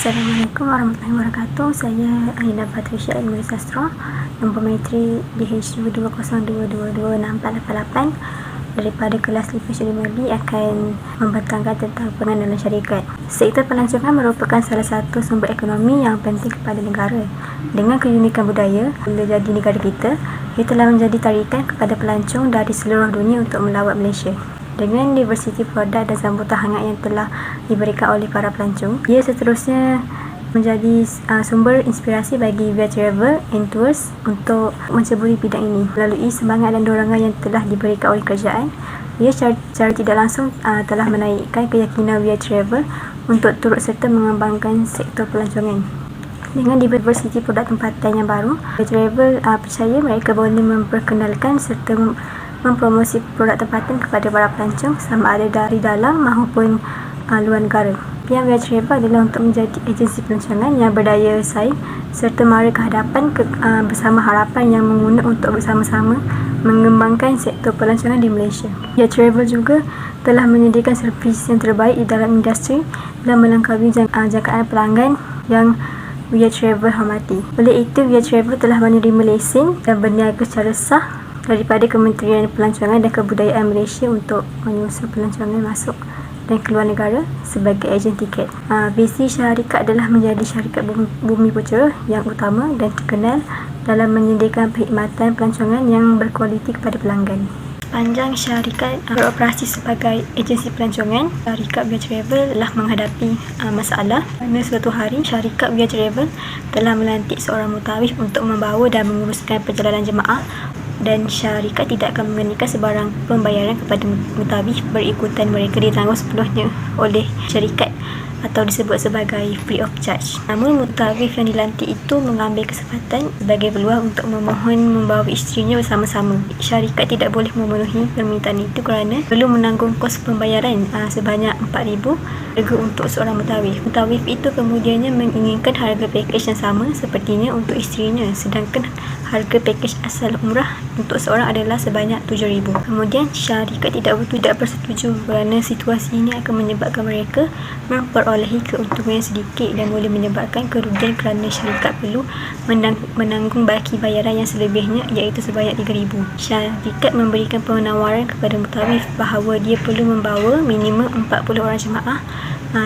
Assalamualaikum warahmatullahi wabarakatuh. Saya Aida Patricia Ilmu Sastra, nombor matrik DHU 20222688 daripada kelas Literature 5B akan membentangkan tentang pengenalan syarikat. Sektor pelancongan merupakan salah satu sumber ekonomi yang penting kepada negara. Dengan keunikan budaya, bila jadi negara kita, ia telah menjadi tarikan kepada pelancong dari seluruh dunia untuk melawat Malaysia. Dengan diversiti produk dan sambutan hangat yang telah diberikan oleh para pelancong, ia seterusnya menjadi sumber inspirasi bagi Via Travel and Tours untuk menceburi bidang ini. Melalui semangat dan dorongan yang telah diberikan oleh kerajaan, ia secara tidak langsung telah menaikkan keyakinan Via Travel untuk turut serta mengembangkan sektor pelancongan. Dengan diversiti produk tempatan yang baru, Via Travel percaya mereka boleh memperkenalkan serta mempromosi produk tempatan kepada para pelancong sama ada dari dalam maupun luar negara. Impian Via Travel adalah untuk menjadi agensi pelancongan yang berdaya saing serta mara ke hadapan bersama harapan yang menguna untuk bersama-sama mengembangkan sektor pelancongan di Malaysia. Via Travel juga telah menyediakan servis yang terbaik di dalam industri dan melengkapi jangkaan pelanggan yang Via Travel hormati. Oleh itu, Via Travel telah menerima lesen dan berniaga secara sah daripada Kementerian Pelancongan dan Kebudayaan Malaysia untuk menyusun pelancongan masuk dan keluar negara sebagai ejen tiket. Visi syarikat adalah menjadi syarikat Bumiputera yang utama dan terkenal dalam menyediakan perkhidmatan pelancongan yang berkualiti kepada pelanggan. Sepanjang syarikat beroperasi sebagai agensi pelancongan, syarikat Via Travel telah menghadapi masalah kerana suatu hari syarikat Via Travel telah melantik seorang mutawif untuk membawa dan menguruskan perjalanan jemaah, dan syarikat tidak akan mengenakan sebarang pembayaran kepada mutawif berikutan mereka ditanggung sepenuhnya oleh syarikat atau disebut sebagai free of charge. Namun mutawif yang dilantik itu mengambil kesempatan sebagai peluang untuk memohon membawa isterinya bersama-sama. Syarikat tidak boleh memenuhi permintaan itu kerana perlu menanggung kos pembayaran sebanyak RM4,000 untuk seorang mutawif. Mutawif itu kemudiannya menginginkan harga pakej yang sama sepertinya untuk isterinya, sedangkan harga pakej asal umrah untuk seorang adalah sebanyak RM7,000. Kemudian syarikat tidak bersetuju kerana situasi ini akan menyebabkan mereka memperolehi keuntungan yang sedikit dan boleh menyebabkan kerugian kerana syarikat perlu menanggung baki bayaran yang selebihnya iaitu sebanyak RM3,000. Syarikat memberikan penawaran kepada mutawif bahawa dia perlu membawa minimum 40 orang jemaah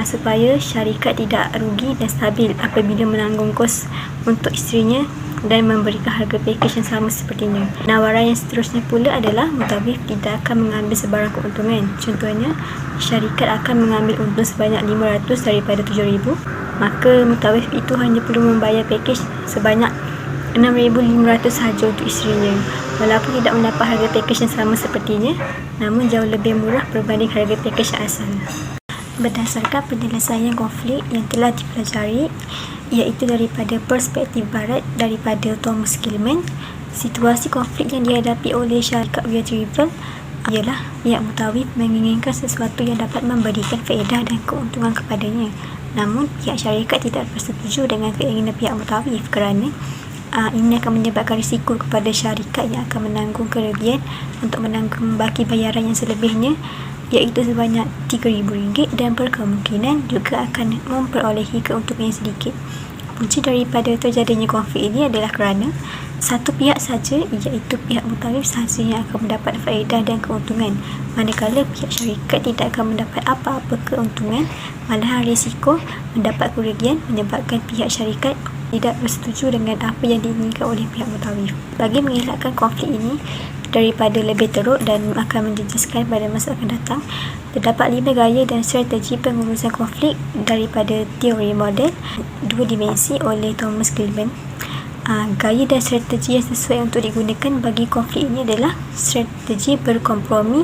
supaya syarikat tidak rugi dan stabil apabila menanggung kos untuk isterinya dan memberikan harga pakej yang sama sepertinya. Penawaran yang seterusnya pula adalah mutawif tidak akan mengambil sebarang keuntungan. Contohnya, syarikat akan mengambil untung sebanyak RM500 daripada RM7,000, maka mutawif itu hanya perlu membayar pakej sebanyak RM6,500 sahaja untuk isterinya. Walaupun tidak mendapat harga pakej yang sama sepertinya, namun jauh lebih murah berbanding harga pakej yang asal. Berdasarkan penyelesaian konflik yang telah dipelajari, iaitu daripada perspektif barat daripada Thomas Gilman, situasi konflik yang dihadapi oleh syarikat Via Travel ialah pihak mutawif menginginkan sesuatu yang dapat memberikan faedah dan keuntungan kepadanya. Namun pihak syarikat tidak bersetuju dengan keinginan pihak mutawif kerana ini akan menyebabkan risiko kepada syarikat yang akan menanggung kerugian untuk menanggung baki bayaran yang selebihnya iaitu sebanyak RM3,000 dan berkemungkinan juga akan memperolehi keuntungan yang sedikit. Punca daripada terjadinya konflik ini adalah kerana satu pihak saja iaitu pihak mutawif sahaja yang akan mendapat faedah dan keuntungan, manakala pihak syarikat tidak akan mendapat apa-apa keuntungan, malahan risiko mendapat kerugian menyebabkan pihak syarikat tidak bersetuju dengan apa yang diinginkan oleh pihak mutawif. Bagi mengelakkan konflik ini daripada lebih teruk dan akan menjejaskan pada masa akan datang, terdapat 5 gaya dan strategi pengurusan konflik daripada teori model 2 dimensi oleh Thomas Gilman. Gaya dan strategi yang sesuai untuk digunakan bagi konflik ini adalah strategi berkompromi.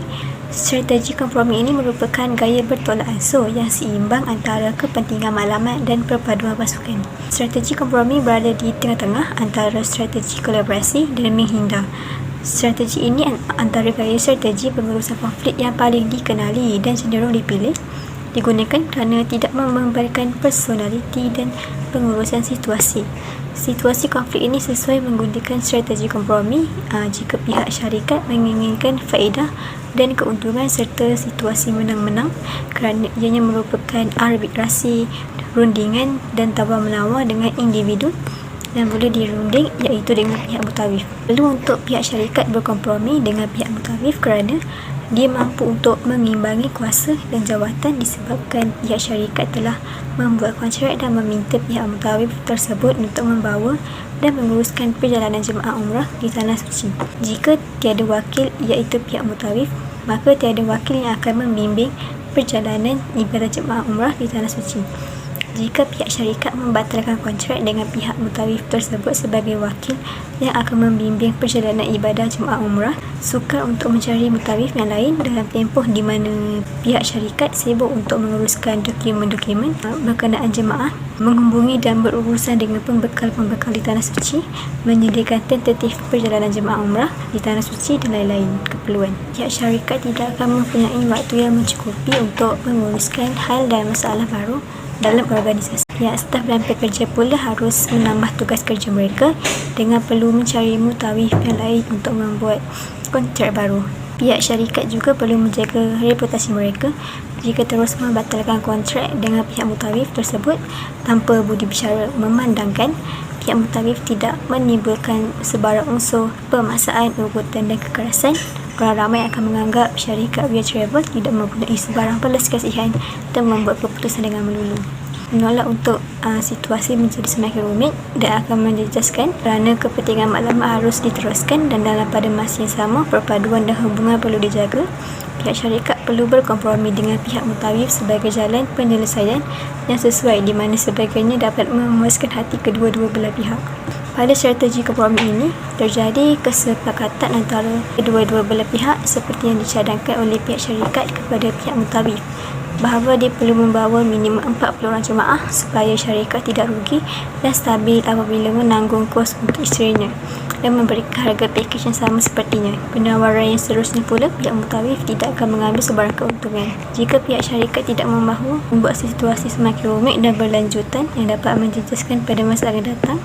Strategi kompromi ini merupakan gaya bertolak ansur yang seimbang antara kepentingan maklumat dan perpaduan pasukan. Strategi kompromi berada di tengah-tengah antara strategi kolaborasi dan menghindar. Strategi ini antara gaya strategi pengurusan konflik yang paling dikenali dan cenderung digunakan kerana tidak memberikan personaliti dan pengurusan situasi. Situasi konflik ini sesuai menggunakan strategi kompromi jika pihak syarikat menginginkan faedah dan keuntungan serta situasi menang-menang kerana ianya merupakan arbitrasi rundingan dan tawar-menawar dengan individu yang boleh dirunding, iaitu dengan pihak mutawif. Perlu untuk pihak syarikat berkompromi dengan pihak mutawif kerana dia mampu untuk mengimbangi kuasa dan jawatan disebabkan pihak syarikat telah membuat kontrak dan meminta pihak mutawif tersebut untuk membawa dan menguruskan perjalanan jemaah umrah di Tanah Suci. Jika tiada wakil, iaitu pihak mutawif, maka tiada wakil yang akan membimbing perjalanan ibadah jemaah umrah di Tanah Suci. Jika pihak syarikat membatalkan kontrak dengan pihak mutawif tersebut sebagai wakil yang akan membimbing perjalanan ibadah jemaah umrah, sukar untuk mencari mutawif yang lain dalam tempoh di mana pihak syarikat sibuk untuk menguruskan dokumen-dokumen berkenaan jemaah, menghubungi dan berurusan dengan pembekal-pembekal di Tanah Suci, menyediakan tentatif perjalanan jemaah umrah di Tanah Suci dan lain-lain keperluan. Pihak syarikat tidak akan mempunyai waktu yang mencukupi untuk menguruskan hal dan masalah baru dalam organisasi. Pihak staf dan pekerja pula harus menambah tugas kerja mereka dengan perlu mencari mutawif yang lain untuk membuat kontrak baru. Pihak syarikat juga perlu menjaga reputasi mereka jika terus membatalkan kontrak dengan pihak mutawif tersebut tanpa budi bicara, memandangkan pihak mutawif tidak menimbulkan sebarang unsur pemaksaan, ugutan dan kekerasan. Orang ramai akan menganggap syarikat Via Travel tidak mempunyai sebarang belas kasihan dan membuat keputusan dengan melulu. Menolak untuk situasi menjadi semakin rumit dan akan menjejaskan kerana kepentingan maklumat harus diteruskan dan dalam pada masa yang sama perpaduan dan hubungan perlu dijaga. Pihak syarikat perlu berkompromi dengan pihak mutawif sebagai jalan penyelesaian yang sesuai di mana sebagainya dapat memuaskan hati kedua-dua belah pihak. Pada strategi kompromi ini, terjadi kesepakatan antara kedua-dua belah pihak seperti yang dicadangkan oleh pihak syarikat kepada pihak mutawif bahawa dia perlu membawa minimum 40 orang jemaah supaya syarikat tidak rugi dan stabil apabila menanggung kos untuk isterinya dan memberikan harga pakej yang sama sepertinya. Penawaran yang seterusnya pula, pihak mutawif tidak akan mengambil sebarang keuntungan. Jika pihak syarikat tidak mahu membuat situasi semakin rumit dan berlanjutan yang dapat menjejaskan pada masa akan datang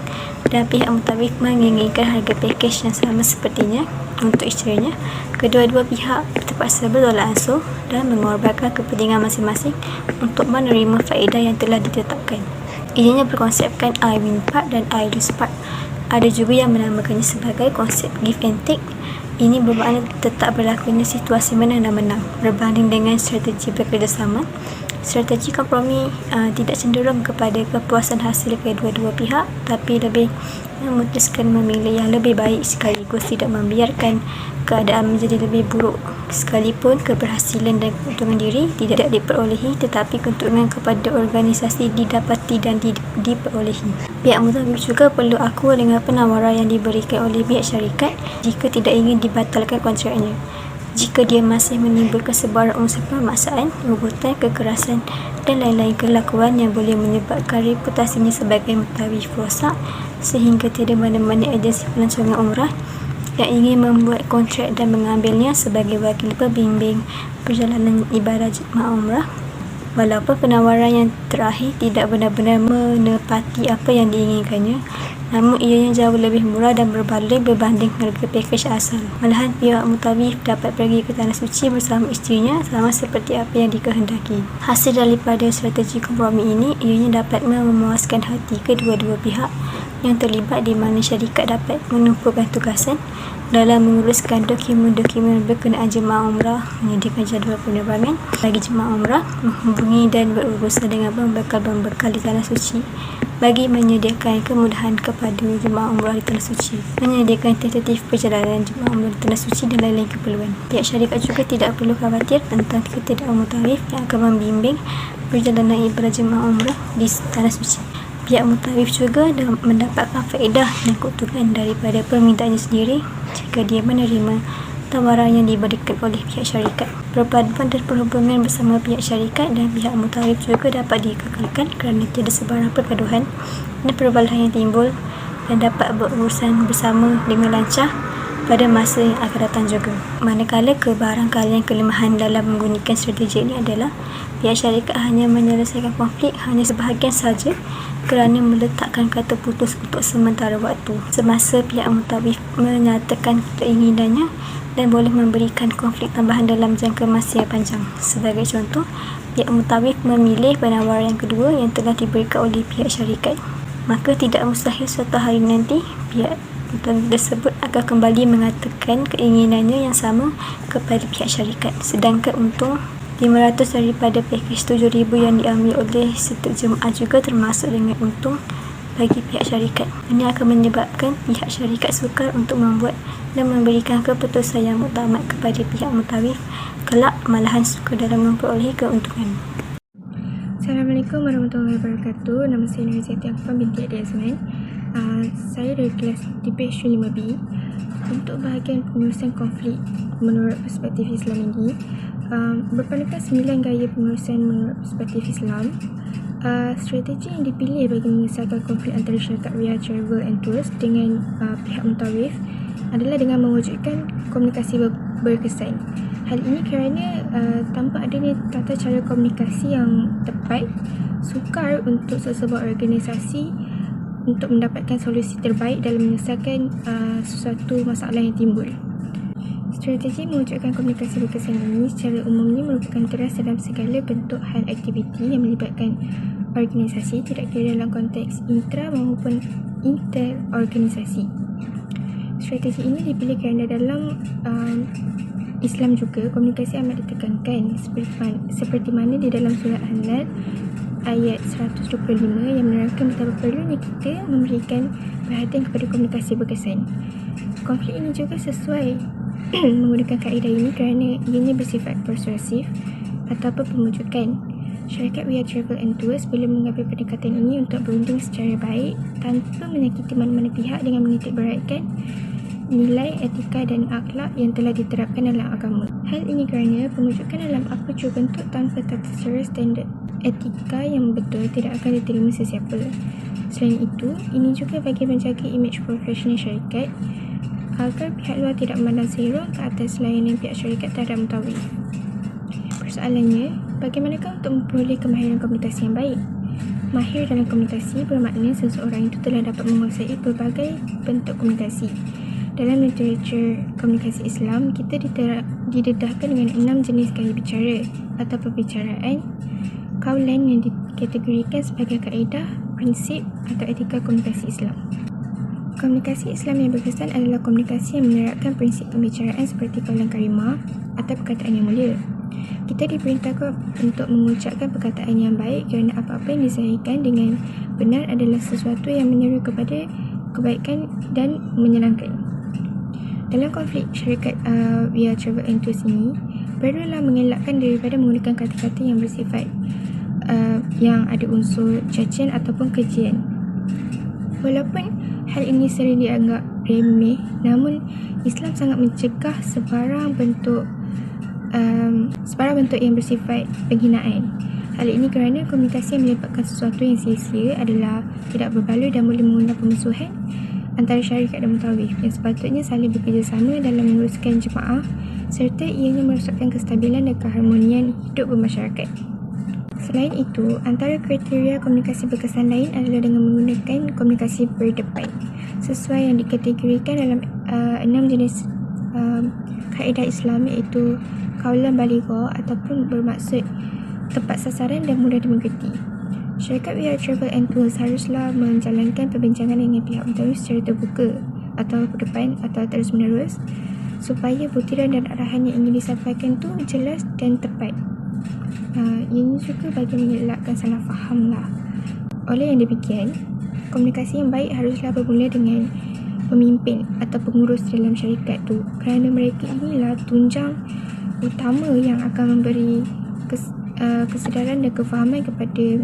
dan pihak mutawif menginginkan harga pakej yang sama sepertinya untuk isterinya, kedua-dua pihak terpaksa bertolak ansur dan mengorbankan kepentingan masing-masing untuk menerima faedah yang telah ditetapkan. Ianya berkonsepkan I win part dan I lose part. Ada juga yang menamakannya sebagai konsep give and take. Ini bermakna tetap berlakunya situasi menang dan menang berbanding dengan strategi bekerjasama. Strategi kompromi tidak cenderung kepada kepuasan hasil kedua-dua pihak, tapi lebih memutuskan memilih yang lebih baik sekaligus tidak membiarkan keadaan menjadi lebih buruk. Sekalipun keberhasilan dan keuntungan diri tidak diperolehi, tetapi keuntungan kepada organisasi didapati dan diperolehi. Pihak mutawif juga perlu akur dengan penawaran yang diberikan oleh pihak syarikat jika tidak ingin dibatalkan kontraknya. Jika dia masih menimbulkan sebarang unsur pemaksaan, ugutan, kekerasan dan lain-lain kelakuan yang boleh menyebabkan reputasinya sebagai mutawif rosak sehingga tiada mana-mana agensi pelancongan umrah yang ingin membuat kontrak dan mengambilnya sebagai wakil pembimbing perjalanan ibadah jemaah umrah. Walaupun penawaran yang terakhir tidak benar-benar menepati apa yang diinginkannya, namun ianya jauh lebih murah dan berbaloi berbanding harga pakej asal. Malahan pihak mutawif dapat pergi ke Tanah Suci bersama isterinya sama seperti apa yang dikehendaki. Hasil daripada strategi kompromi ini, ianya dapat memuaskan hati kedua-dua pihak yang terlibat di mana syarikat dapat menumpukan tugasan dalam menguruskan dokumen-dokumen berkenaan jemaah umrah, menyediakan jadual penerbangan bagi jemaah umrah, menghubungi dan berurusan dengan pembekal-pembekal di Tanah Suci bagi menyediakan kemudahan kepada jemaah umrah di Tanah Suci, menyediakan tentatif perjalanan jemaah umrah di Tanah Suci dan lain-lain keperluan. Pihak syarikat juga tidak perlu khawatir tentang ketidakpastian mutawif yang akan membimbing perjalanan ibadah jemaah umrah di Tanah Suci. Pihak mutawif juga mendapatkan faedah dan keuntungan daripada permintaannya sendiri jika dia menerima tawaran yang diberikan oleh pihak syarikat. Perpaduan dan perhubungan bersama pihak syarikat dan pihak mutawif juga dapat dikekalkan kerana tiada sebarang pergaduhan dan perbalahan yang timbul dan dapat berurusan bersama dengan lancar pada masa yang akan datang juga. Manakala kebarangkalian kelemahan dalam menggunakan strategi ini adalah pihak syarikat hanya menyelesaikan konflik hanya sebahagian saja kerana meletakkan kata putus untuk sementara waktu semasa pihak mutawif menyatakan keinginannya dan boleh memberikan konflik tambahan dalam jangka masa yang panjang. Sebagai contoh, pihak mutawif memilih penawaran yang kedua yang telah diberikan oleh pihak syarikat. Maka tidak mustahil suatu hari nanti pihak mutawif tersebut akan kembali mengatakan keinginannya yang sama kepada pihak syarikat. Sedangkan untung 500 daripada pakej 7,000 yang diambil oleh setiap jemaah juga termasuk dengan untung bagi pihak syarikat. Ini akan menyebabkan pihak syarikat sukar untuk membuat dan memberikan keputusan yang muktamad kepada pihak mutawif, kelak malahan sukar dalam memperolehi keuntungan. Assalamualaikum warahmatullahi wabarakatuh. Nama saya Nurizati Akfam binti Adi Azman. Saya dari kelas DPH 5B. Untuk bahagian pengurusan konflik menurut perspektif Islam ini, berpandukan 9 gaya pengurusan menurut perspektif Islam. Strategi yang dipilih bagi menyelesaikan konflik antara syarikat Riyadh Travel and Tours dengan pihak mutawif adalah dengan mewujudkan komunikasi berkesan. Hal ini kerana tanpa adanya tata cara komunikasi yang tepat, sukar untuk sesebuah organisasi untuk mendapatkan solusi terbaik dalam menyelesaikan sesuatu masalah yang timbul. Strategi mewujudkan komunikasi berkesan ini secara umumnya merupakan teras dalam segala bentuk hal aktiviti yang melibatkan organisasi, tidak kira dalam konteks intra maupun interorganisasi. Strategi ini dipilih kerana dalam Islam juga komunikasi amat ditekankan seperti mana di dalam surah An-Nahl ayat 125 yang menerangkan betapa perlunya kita memberikan perhatian kepada komunikasi berkesan. Konflik ini juga sesuai menggunakan kaedah ini kerana ianya bersifat persuasif ataupun pemujukan. Syarikat Riyadh Travel and Tours boleh mengambil pendekatan ini untuk berunding secara baik tanpa menyakiti mana-mana pihak dengan menitikberatkan nilai etika dan akhlak yang telah diterapkan dalam agama. Hal ini kerana pemujukan dalam apa jua bentuk tanpa tata cara standard etika yang betul tidak akan diterima sesiapa. Selain itu, ini juga bagi menjaga imej profesional syarikat agar pihak luar tidak memandang serong ke atas layanan pihak syarikat terhadap mutawif. Persoalannya, bagaimanakah untuk memperoleh kemahiran komunikasi yang baik? Mahir dalam komunikasi bermakna seseorang itu telah dapat menguasai berbagai bentuk komunikasi. Dalam literatur komunikasi Islam, kita didedahkan dengan 6 jenis gaya bicara atau perbicaraan kaulan yang dikategorikan sebagai kaedah, prinsip atau etika komunikasi Islam. Komunikasi Islam yang berkesan adalah komunikasi yang menerapkan prinsip pembicaraan seperti kaulan karimah atau perkataan yang mulia. Kita diperintahkan untuk mengucapkan perkataan yang baik kerana apa-apa yang disahihkan dengan benar adalah sesuatu yang menyeru kepada kebaikan dan menyenangkan. Dalam konflik syarikat Riyadh Travel and Tours ini, perlulah mengelakkan daripada menggunakan kata-kata yang bersifat yang ada unsur cacian ataupun kejian. Walaupun hal ini sering dianggap remeh, namun Islam sangat mencegah sebarang bentuk yang bersifat penghinaan. Hal ini kerana komunikasi yang melibatkan sesuatu yang sia-sia adalah tidak berbaloi dan boleh mengundang permusuhan antara syarikat dan mutawif yang sepatutnya saling bekerjasama dalam menguruskan jemaah serta ianya merosakkan kestabilan dan keharmonian hidup bermasyarakat. Selain itu, antara kriteria komunikasi berkesan lain adalah dengan menggunakan komunikasi berdepan sesuai yang dikategorikan dalam 6 jenis kaedah Islam, iaitu kaulan balighah ataupun bermaksud tepat sasaran dan mudah dimengerti. Syarikat Riyadh Travel and Tours haruslah menjalankan perbincangan dengan pihak mutawif secara terbuka atau berdepan atau terus menerus supaya butiran dan arahan yang ingin disampaikan itu jelas dan tepat. Ini juga bagi mengelakkan salah faham lah. Oleh yang demikian, komunikasi yang baik haruslah bermula dengan pemimpin atau pengurus dalam syarikat tu, kerana mereka inilah tunjang utama yang akan memberi kesedaran dan kefahaman kepada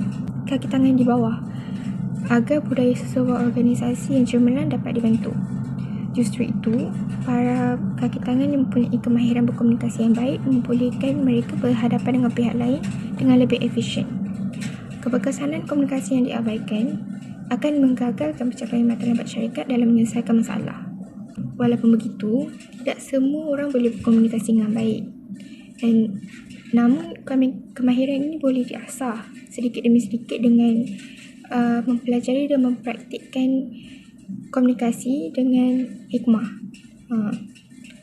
kaki tangan di bawah agar budaya sesebuah organisasi yang cemerlang dapat dibentuk. Justru itu, para kaki tangan yang mempunyai kemahiran berkomunikasi yang baik membolehkan mereka berhadapan dengan pihak lain dengan lebih efisien. Keberkesanan komunikasi yang diabaikan akan menggagalkan pencapaian matlamat syarikat dalam menyelesaikan masalah. Walaupun begitu, tidak semua orang boleh berkomunikasi dengan baik. Dan namun kemahiran ini boleh diasah sedikit demi sedikit dengan mempelajari dan mempraktikkan komunikasi dengan hikmah.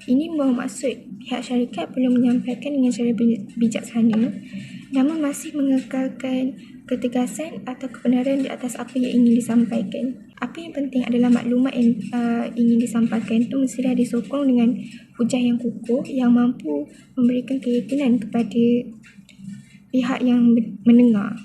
Ini bermaksud pihak syarikat perlu menyampaikan dengan cara bijaksana, namun masih mengekalkan ketegasan atau kebenaran di atas apa yang ingin disampaikan. Apa yang penting adalah maklumat yang ingin disampaikan itu mestilah disokong dengan hujah yang kukuh yang mampu memberikan keyakinan kepada pihak yang mendengar.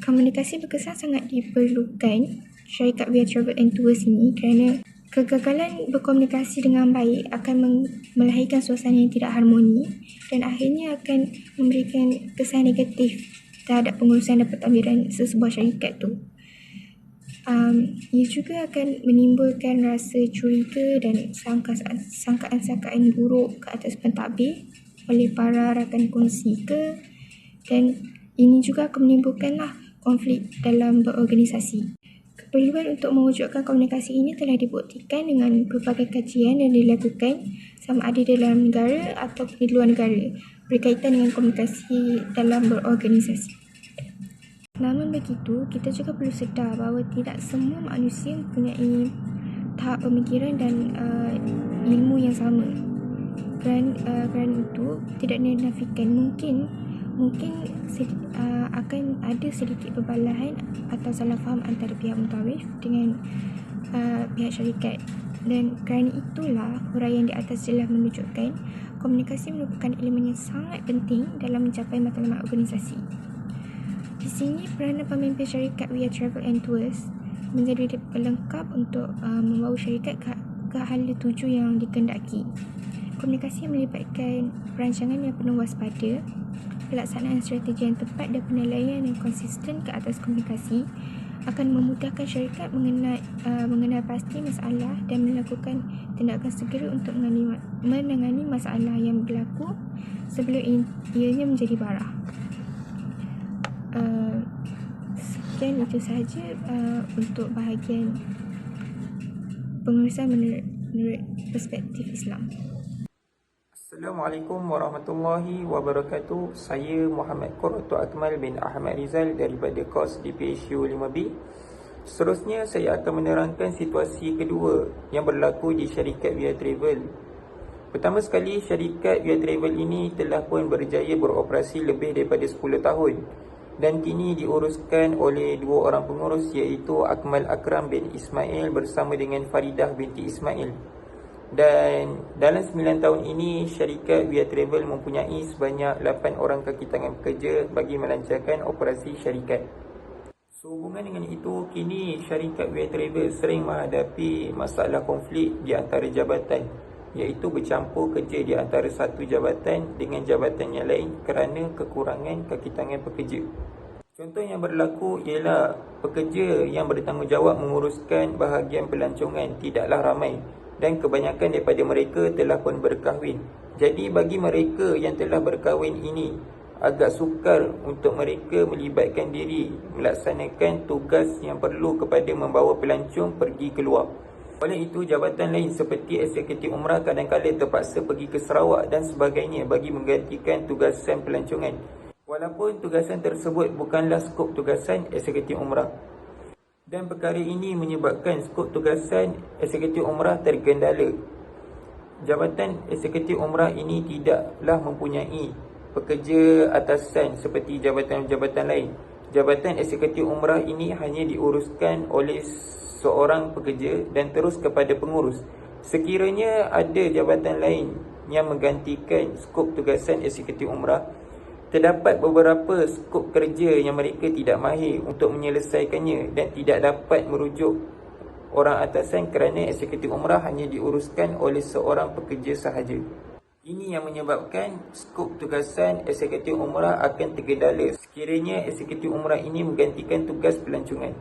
Komunikasi berkesan sangat diperlukan syarikat Via Travel and Tours ini kerana kegagalan berkomunikasi dengan baik akan melahirkan suasana yang tidak harmoni dan akhirnya akan memberikan kesan negatif terhadap pengurusan dan pentadbiran sesebuah syarikat tu. Ia juga akan menimbulkan rasa curiga dan sangkaan-sangkaan buruk ke atas pentadbir oleh para rakan kongsi dan ini juga akan menimbulkanlah konflik dalam berorganisasi. Keperluan untuk mewujudkan komunikasi ini telah dibuktikan dengan pelbagai kajian yang dilakukan sama ada dalam negara atau di luar negara berkaitan dengan komunikasi dalam berorganisasi. Namun begitu, kita juga perlu sedar bahawa tidak semua manusia mempunyai tahap pemikiran dan ilmu yang sama. Kerana itu tidak dinafikan mungkin akan ada sedikit perbalahan atau salah faham antara pihak mutawif dengan pihak syarikat, dan kerana itulah huraian di atas telah menunjukkan komunikasi merupakan elemen yang sangat penting dalam mencapai matlamat organisasi. Di sini peranan pemimpin syarikat Via Travel and Tours menjadi pelengkap untuk membawa syarikat ke hala tuju yang dikehendaki. Komunikasi melibatkan perancangan yang penuh waspada, pelaksanaan strategi yang tepat dan penilaian yang konsisten ke atas komunikasi akan memudahkan syarikat mengenal pasti masalah dan melakukan tindakan segera untuk menangani masalah yang berlaku sebelum ianya menjadi parah. Sekian itu sahaja untuk bahagian pengurusan menurut perspektif Islam. Assalamualaikum warahmatullahi wabarakatuh. Saya Muhammad Qurratu Akmal bin Ahmad Rizal daripada kos DPSU 5B. Seterusnya saya akan menerangkan situasi kedua yang berlaku di syarikat Via Travel. Pertama sekali, syarikat Via Travel ini telah pun berjaya beroperasi lebih daripada 10 tahun dan kini diuruskan oleh dua orang pengurus, iaitu Akmal Akram bin Ismail bersama dengan Faridah binti Ismail. Dan dalam 9 tahun ini, syarikat Via Travel mempunyai sebanyak 8 orang kaki tangan pekerja bagi melancarkan operasi syarikat. Sehubungan dengan itu, kini syarikat Via Travel sering menghadapi masalah konflik di antara jabatan, iaitu bercampur kerja di antara satu jabatan dengan jabatan yang lain kerana kekurangan kaki tangan pekerja. Contoh yang berlaku ialah pekerja yang bertanggungjawab menguruskan bahagian pelancongan tidaklah ramai dan kebanyakan daripada mereka telah pun berkahwin. Jadi bagi mereka yang telah berkahwin ini, agak sukar untuk mereka melibatkan diri melaksanakan tugas yang perlu kepada membawa pelancong pergi keluar. Oleh itu, jabatan lain seperti eksekutif umrah kadang-kadang terpaksa pergi ke Sarawak dan sebagainya bagi menggantikan tugasan pelancongan. Walaupun tugasan tersebut bukanlah skop tugasan eksekutif umrah. Dan perkara ini menyebabkan skop tugasan eksekutif umrah tergendala. Jabatan eksekutif umrah ini tidaklah mempunyai pekerja atasan seperti jabatan-jabatan lain. Jabatan eksekutif umrah ini hanya diuruskan oleh seorang pekerja dan terus kepada pengurus. Sekiranya ada jabatan lain yang menggantikan skop tugasan eksekutif umrah, terdapat beberapa skop kerja yang mereka tidak mahir untuk menyelesaikannya dan tidak dapat merujuk orang atasan kerana eksekutif umrah hanya diuruskan oleh seorang pekerja sahaja. Ini yang menyebabkan skop tugasan eksekutif umrah akan tergendala sekiranya eksekutif umrah ini menggantikan tugas pelancongan.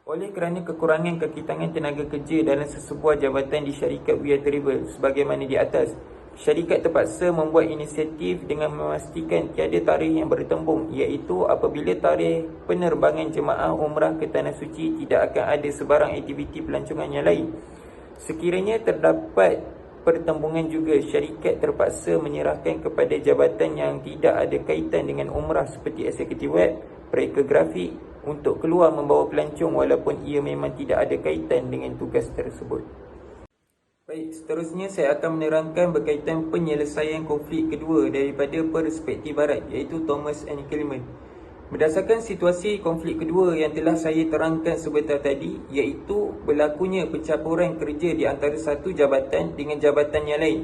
Oleh kerana kekurangan kaki tangan tenaga kerja dalam sesebuah jabatan di syarikat Via Travel sebagaimana di atas, syarikat terpaksa membuat inisiatif dengan memastikan tiada tarikh yang bertembung, iaitu apabila tarikh penerbangan jemaah umrah ke Tanah Suci tidak akan ada sebarang aktiviti pelancongan yang lain. Sekiranya terdapat pertembungan juga, syarikat terpaksa menyerahkan kepada jabatan yang tidak ada kaitan dengan umrah seperti eksekutif web, reka grafik untuk keluar membawa pelancong walaupun ia memang tidak ada kaitan dengan tugas tersebut. Baik, seterusnya saya akan menerangkan berkaitan penyelesaian konflik kedua daripada perspektif barat, iaitu Thomas and Kellerman. Berdasarkan situasi konflik kedua yang telah saya terangkan sebentar tadi, iaitu berlakunya pencampuran kerja di antara satu jabatan dengan jabatan yang lain.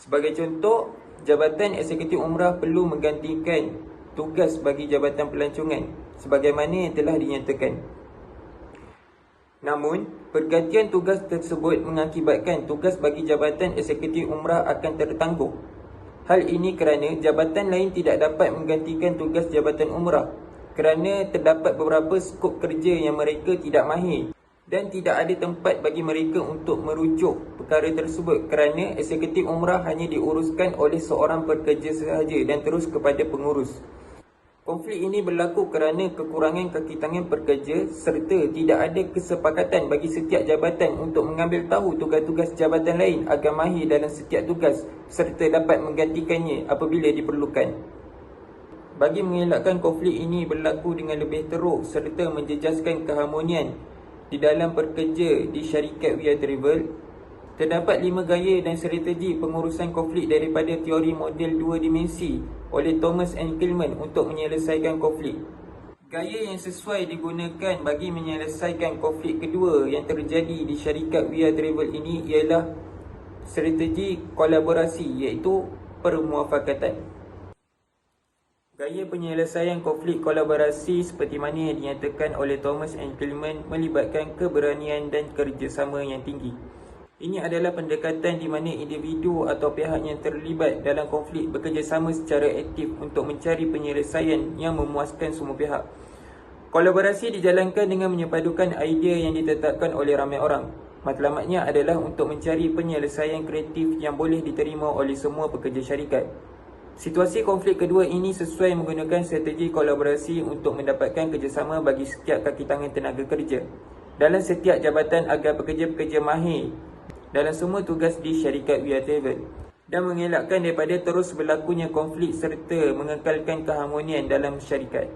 Sebagai contoh, jabatan eksekutif umrah perlu menggantikan tugas bagi jabatan pelancongan sebagaimana yang telah dinyatakan. Namun, pergantian tugas tersebut mengakibatkan tugas bagi jabatan eksekutif umrah akan tertangguh. Hal ini kerana jabatan lain tidak dapat menggantikan tugas jabatan umrah kerana terdapat beberapa skop kerja yang mereka tidak mahir dan tidak ada tempat bagi mereka untuk merujuk perkara tersebut kerana eksekutif umrah hanya diuruskan oleh seorang pekerja sahaja dan terus kepada pengurus. Konflik ini berlaku kerana kekurangan kaki tangan pekerja serta tidak ada kesepakatan bagi setiap jabatan untuk mengambil tahu tugas-tugas jabatan lain agar mahir dalam setiap tugas serta dapat menggantikannya apabila diperlukan. Bagi mengelakkan konflik ini berlaku dengan lebih teruk serta menjejaskan keharmonian di dalam pekerja di syarikat We Are Travel, terdapat 5 gaya dan strategi pengurusan konflik daripada teori model 2 dimensi oleh Thomas and Kellerman untuk menyelesaikan konflik. Gaya yang sesuai digunakan bagi menyelesaikan konflik kedua yang terjadi di syarikat We Are Travel ini ialah strategi kolaborasi, iaitu permuafakatan. Gaya penyelesaian konflik kolaborasi seperti mana yang dinyatakan oleh Thomas and Kellerman melibatkan keberanian dan kerjasama yang tinggi. Ini adalah pendekatan di mana individu atau pihak yang terlibat dalam konflik bekerjasama secara aktif untuk mencari penyelesaian yang memuaskan semua pihak. Kolaborasi dijalankan dengan menyepadukan idea yang ditetapkan oleh ramai orang. Matlamatnya adalah untuk mencari penyelesaian kreatif yang boleh diterima oleh semua pekerja syarikat. Situasi konflik kedua ini sesuai menggunakan strategi kolaborasi untuk mendapatkan kerjasama bagi setiap kaki tangan tenaga kerja dalam setiap jabatan agar pekerja-pekerja mahir dalam semua tugas di syarikat We Are Travel dan mengelakkan daripada terus berlakunya konflik serta mengekalkan keharmonian dalam syarikat.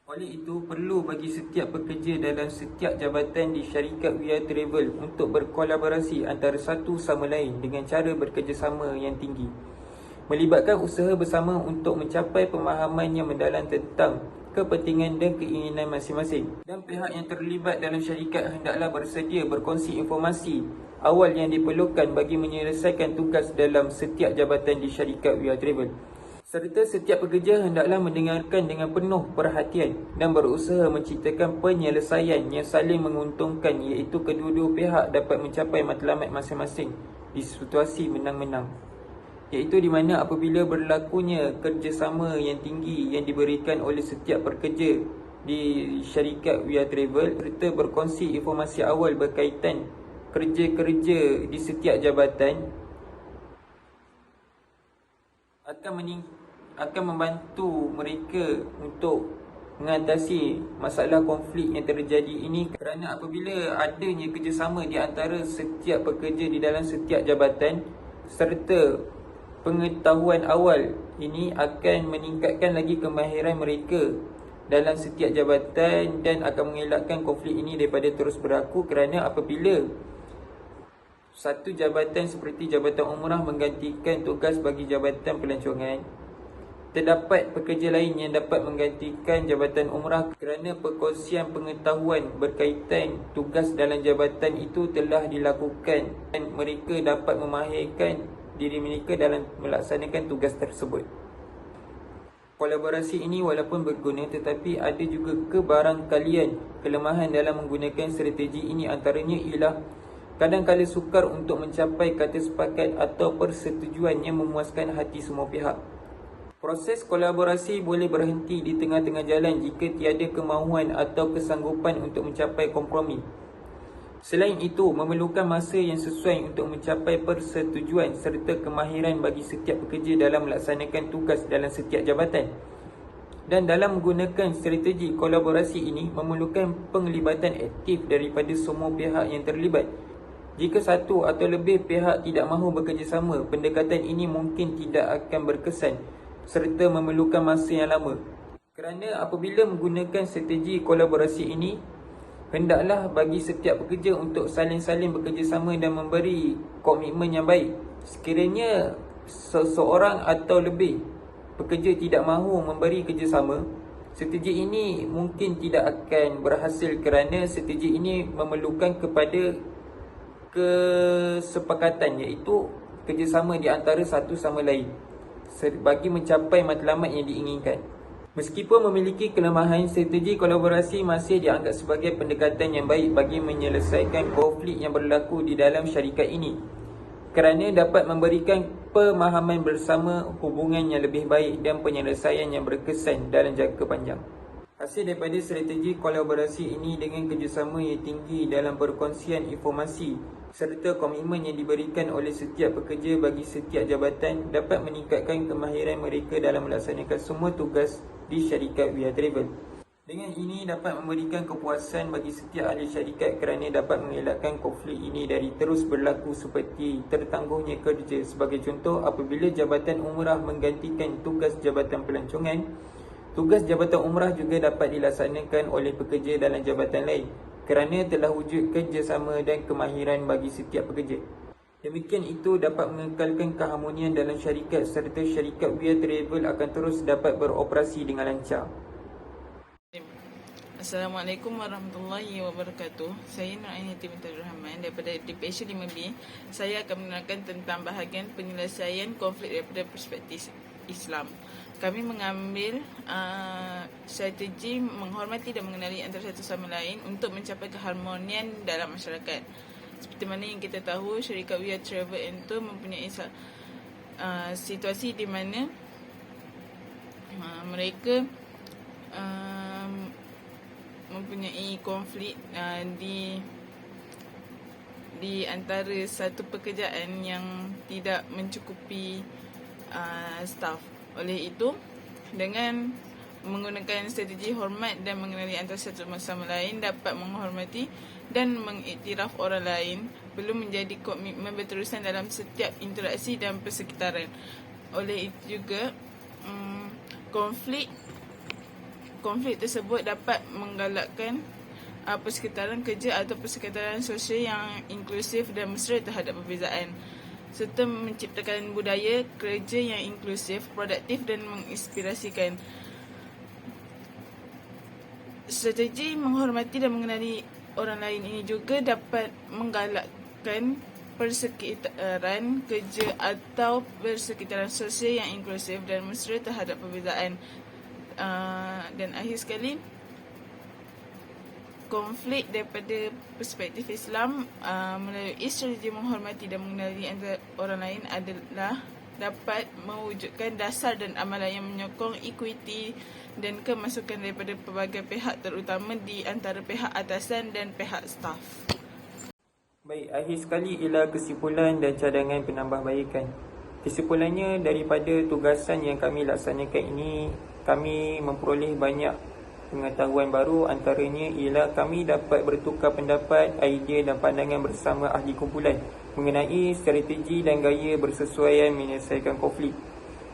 Oleh itu, perlu bagi setiap pekerja dalam setiap jabatan di syarikat We Are Travel untuk berkolaborasi antara satu sama lain dengan cara bekerjasama yang tinggi, melibatkan usaha bersama untuk mencapai pemahaman yang mendalam tentang kepentingan dan keinginan masing-masing, dan pihak yang terlibat dalam syarikat hendaklah bersedia berkongsi informasi awal yang diperlukan bagi menyelesaikan tugas dalam setiap jabatan di syarikat We Are Travel. Serta setiap pekerja hendaklah mendengarkan dengan penuh perhatian dan berusaha menciptakan penyelesaian yang saling menguntungkan, iaitu kedua-dua pihak dapat mencapai matlamat masing-masing di situasi menang-menang, iaitu di mana apabila berlakunya kerjasama yang tinggi yang diberikan oleh setiap pekerja di syarikat We Are Travel serta berkongsi informasi awal berkaitan kerja-kerja di setiap jabatan akan membantu mereka untuk mengatasi masalah konflik yang terjadi ini, kerana apabila adanya kerjasama di antara setiap pekerja di dalam setiap jabatan serta pengetahuan awal ini akan meningkatkan lagi kemahiran mereka dalam setiap jabatan dan akan mengelakkan konflik ini daripada terus berlaku, kerana apabila satu jabatan seperti jabatan umrah menggantikan tugas bagi jabatan pelancongan, terdapat pekerja lain yang dapat menggantikan jabatan umrah kerana perkongsian pengetahuan berkaitan tugas dalam jabatan itu telah dilakukan dan mereka dapat memahirkan diri mereka dalam melaksanakan tugas tersebut. Kolaborasi ini walaupun berguna tetapi ada juga kebarangkalian kelemahan dalam menggunakan strategi ini, antaranya ialah kadang-kala sukar untuk mencapai kata sepakat atau persetujuan yang memuaskan hati semua pihak. Proses kolaborasi boleh berhenti di tengah-tengah jalan jika tiada kemahuan atau kesanggupan untuk mencapai kompromi. Selain itu, memerlukan masa yang sesuai untuk mencapai persetujuan serta kemahiran bagi setiap pekerja dalam melaksanakan tugas dalam setiap jabatan. Dan dalam menggunakan strategi kolaborasi ini memerlukan penglibatan aktif daripada semua pihak yang terlibat, Jika satu atau lebih pihak tidak mahu bekerjasama, pendekatan ini mungkin tidak akan berkesan serta memerlukan masa yang lama. Kerana apabila menggunakan strategi kolaborasi ini, hendaklah bagi setiap pekerja untuk saling-saling bekerjasama dan memberi komitmen yang baik. Sekiranya seseorang atau lebih pekerja tidak mahu memberi kerjasama, strategi ini mungkin tidak akan berhasil kerana strategi ini memerlukan kepada kesepakatan, iaitu kerjasama di antara satu sama lain bagi mencapai matlamat yang diinginkan. Meskipun memiliki kelemahan, strategi kolaborasi masih dianggap sebagai pendekatan yang baik bagi menyelesaikan konflik yang berlaku di dalam syarikat ini, kerana dapat memberikan pemahaman bersama, hubungan yang lebih baik dan penyelesaian yang berkesan dalam jangka panjang. Hasil daripada strategi kolaborasi ini dengan kerjasama yang tinggi dalam perkongsian informasi serta komitmen yang diberikan oleh setiap pekerja bagi setiap jabatan dapat meningkatkan kemahiran mereka dalam melaksanakan semua tugas di syarikat We Are Travel. Dengan ini dapat memberikan kepuasan bagi setiap ahli syarikat kerana dapat mengelakkan konflik ini dari terus berlaku seperti tertangguhnya kerja. Sebagai contoh, apabila Jabatan Umrah menggantikan tugas Jabatan Pelancongan, tugas Jabatan Umrah juga dapat dilaksanakan oleh pekerja dalam jabatan lain kerana telah wujud kerjasama dan kemahiran bagi setiap pekerja. Demikian itu dapat mengekalkan keharmonian dalam syarikat serta syarikat We Are Travel akan terus dapat beroperasi dengan lancar. Assalamualaikum warahmatullahi wabarakatuh. Saya Nur Ainati binti Rahman daripada DPH 5B. Saya akan menerangkan tentang bahagian penyelesaian konflik daripada perspektif Islam. Kami mengambil strategi menghormati dan mengenali antara satu sama lain untuk mencapai keharmonian dalam masyarakat. Seperti mana yang kita tahu, syarikat We Are Travel itu mempunyai situasi di mana mereka mempunyai konflik di antara satu pekerjaan yang tidak mencukupi staf. Oleh itu, dengan menggunakan strategi hormat dan mengenali antara satu sama lain dapat menghormati dan mengiktiraf orang lain, belum menjadi komitmen berterusan dalam setiap interaksi dan persekitaran. Oleh itu juga konflik tersebut dapat menggalakkan persekitaran kerja atau persekitaran sosial yang inklusif dan mesra terhadap perbezaan, serta menciptakan budaya kerja yang inklusif, produktif dan menginspirasikan. Strategi menghormati dan mengenali orang lain ini juga dapat menggalakkan persekitaran kerja atau persekitaran sosial yang inklusif dan mesra terhadap perbezaan. Dan akhir sekali, konflik daripada perspektif Islam melalui strategi menghormati dan mengenali antara orang lain adalah dapat mewujudkan dasar dan amalan yang menyokong equity dan kemasukan daripada pelbagai pihak, terutama di antara pihak atasan dan pihak staf. Baik, akhir sekali ialah kesimpulan dan cadangan penambahbaikan. Kesimpulannya, daripada tugasan yang kami laksanakan ini, kami memperoleh banyak pengetahuan baru. Antaranya ialah kami dapat bertukar pendapat, idea dan pandangan bersama ahli kumpulan mengenai strategi dan gaya bersesuaian menyelesaikan konflik.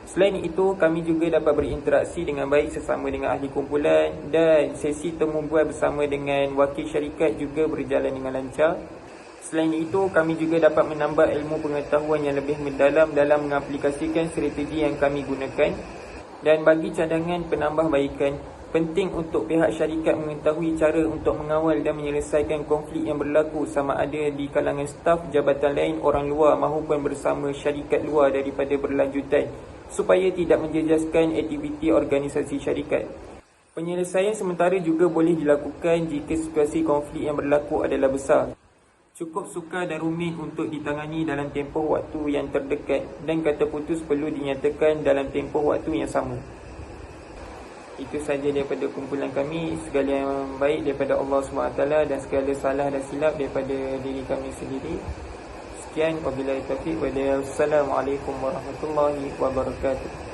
Selain itu, kami juga dapat berinteraksi dengan baik sesama dengan ahli kumpulan dan sesi temu bual bersama dengan wakil syarikat juga berjalan dengan lancar. Selain itu, kami juga dapat menambah ilmu pengetahuan yang lebih mendalam dalam mengaplikasikan strategi yang kami gunakan. Dan bagi cadangan penambahbaikan, penting untuk pihak syarikat mengetahui cara untuk mengawal dan menyelesaikan konflik yang berlaku sama ada di kalangan staf, jabatan lain, orang luar maupun bersama syarikat luar daripada berlanjutan supaya tidak menjejaskan aktiviti organisasi syarikat. Penyelesaian sementara juga boleh dilakukan jika situasi konflik yang berlaku adalah besar. Cukup sukar dan rumit untuk ditangani dalam tempoh waktu yang terdekat dan kata putus perlu dinyatakan dalam tempoh waktu yang sama. Itu sahaja daripada kumpulan kami. Segala yang baik daripada Allah SWT dan segala salah dan silap daripada diri kami sendiri. Sekian, wabillahi taufiq. Wassalamualaikum warahmatullahi wabarakatuh.